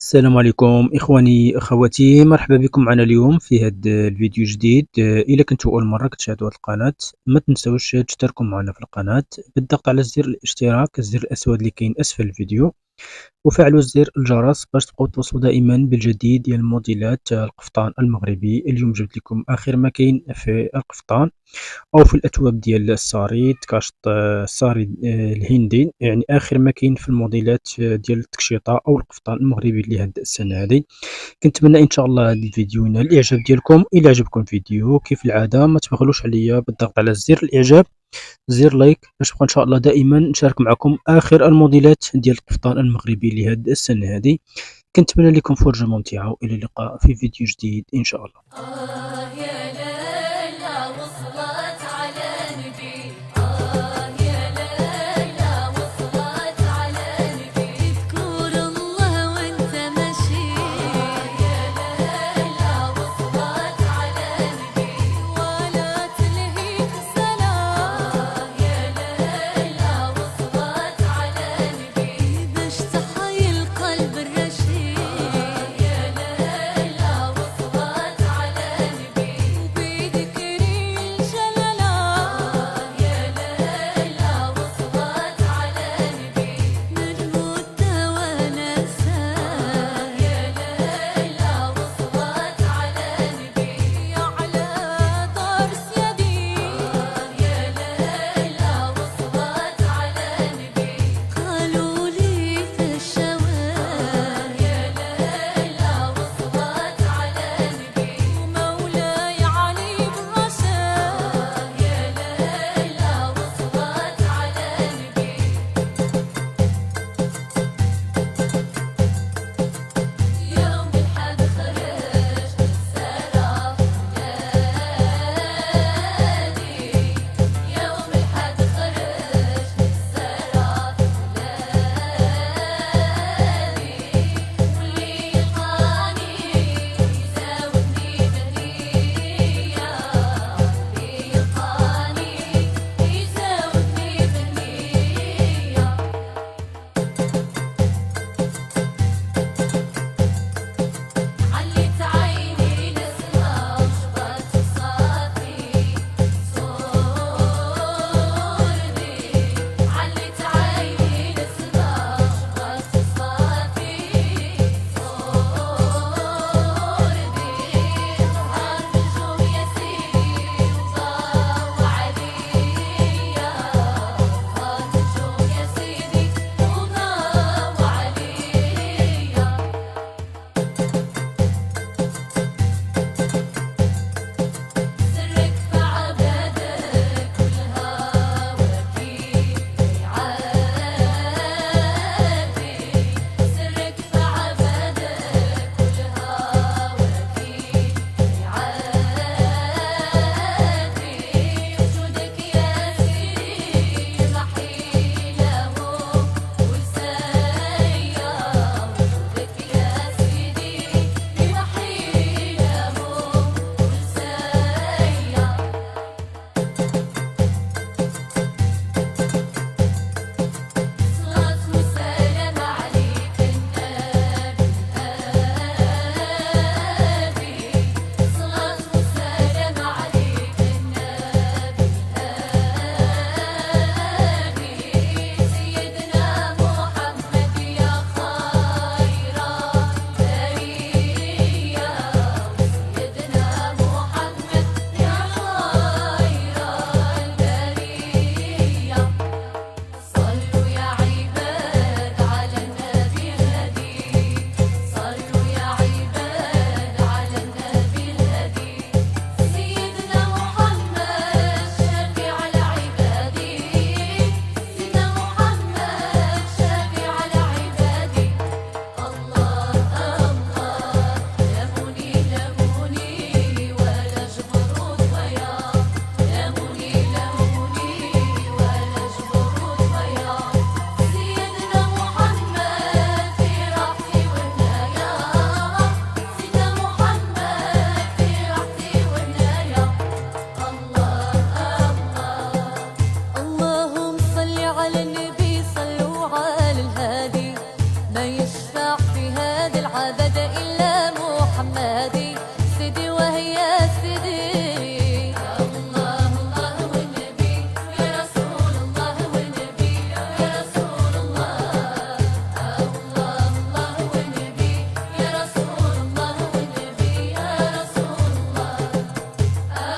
السلام عليكم إخواني أخواتي، مرحبا بكم معنا اليوم في هذا الفيديو جديد. إلا كنتوا أول مرة كتشاهدوا هذه القناة ما تنسوش تشتركوا معنا في القناة بالضغط على زر الاشتراك، الزر الأسود اللي كاين أسفل الفيديو، وفعلوا زر الجرس باش تبقوا توصلوا دائما بالجديد ديال الموديلات القفطان المغربي. اليوم جبت لكم آخر ما كاين في القفطان أو في الأثواب ديال الصاري، كاشط الصاري الهندي، يعني آخر ما كاين في الموديلات ديال التكشيطة أو القفطان المغربي لهاد السنة هادي. كنتمنى إن شاء الله هاد الفيديو ينال الإعجاب ديالكم. إلا عجبكم الفيديو كيف العادة ما تبخلوش عليا بالضغط على زر الإعجاب، زر لايك، باش نبقى إن شاء الله دائما نشارك معكم آخر الموديلات ديال القفطان المغربي لهاد السنة هادي. كنتمنى لكم فرجة ممتعة، وإلى اللقاء في فيديو جديد إن شاء الله. يا ليلى وصلت على نبي، يا ليلى وصلت على نبي، اذكر الله وانت ماشي، يا ليلى وصلت على نبي، ولا تلهيك سلام، يا ليلى وصلت على نبي، باش تحيي القلب الرشيد، يا ليلى وصلت على نبي. عبد إلا محمدي سيدي وهي سيدي. يا الله الله والنبي يا رسول الله والنبي يا رسول الله. الله الله والنبي يا رسول الله والنبي يا رسول الله.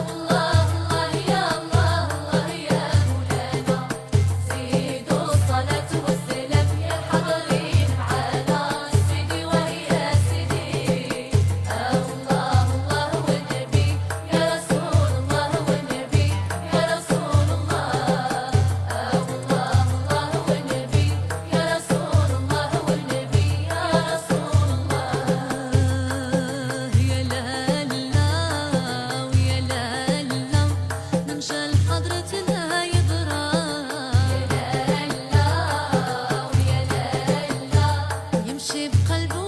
الله الله يا الله الله يا مولانا زيدوا الصلاة والسلام يا الحاضرين معانا سيدي وهي سيدي. الله الله والنبي يا رسول الله والنبي يا رسول الله. الله الله والنبي يا رسول الله والنبي يا رسول الله. يا لا لا ويا لا لا نمشى لحضرتنا يضرا. يا لا لا ويا لا لا يمشي بقلبه